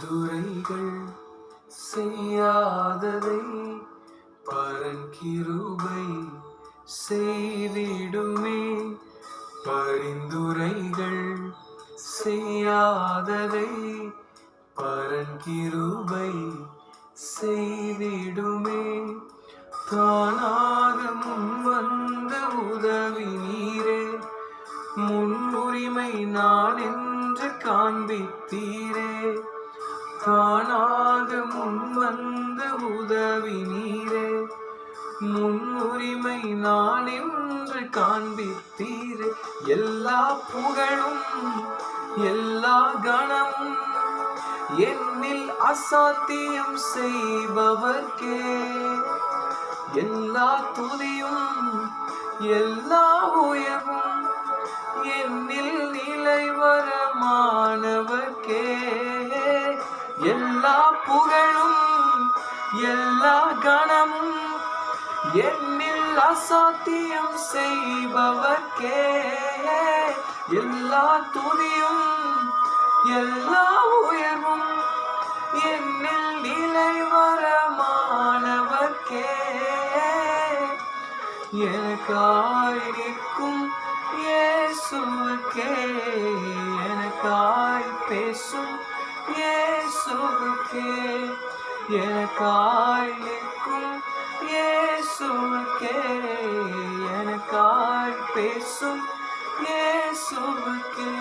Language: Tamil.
பரிந்துரைகள் செய்யாததை பரங்கிருபை செய்திடுமே. பரிந்துரைகள் செய்யாததை பரங்கிருபை செய்திடுமே. தானாக முன்வந்த உதவி நீரே, முன்னுரிமை நான் என்று காண்பித்தீரே. தானாக முன்வந்த உதவி நீரே, முன்னுரிமை நான் என்று காண்பித்தீரே. எல்லா புகழும் எல்லா கணமும் என்னில் அசாத்தியம் செய்பவர்க்கே. எல்லா துதியும் எல்லா உயர்வும் என்னில் நிலைவரமானவர்க்கே. எல்லா புகழும் எல்லா கணமும் என்னில் அசாத்தியம் செய்பவர்க்கே. எல்லா துதியும் எல்லா உயர்வும் என்னில் நிலைவரமானவர்க்கே. எனக்காய் நிற்கும் இயேசுவுக்கே, எனக்காய் பேசும் இயேசுவுக்கே, எனக்காய் நிற்கும் இயேசுவுக்கே, எனக்காய் பேசும் இயேசுவுக்கே.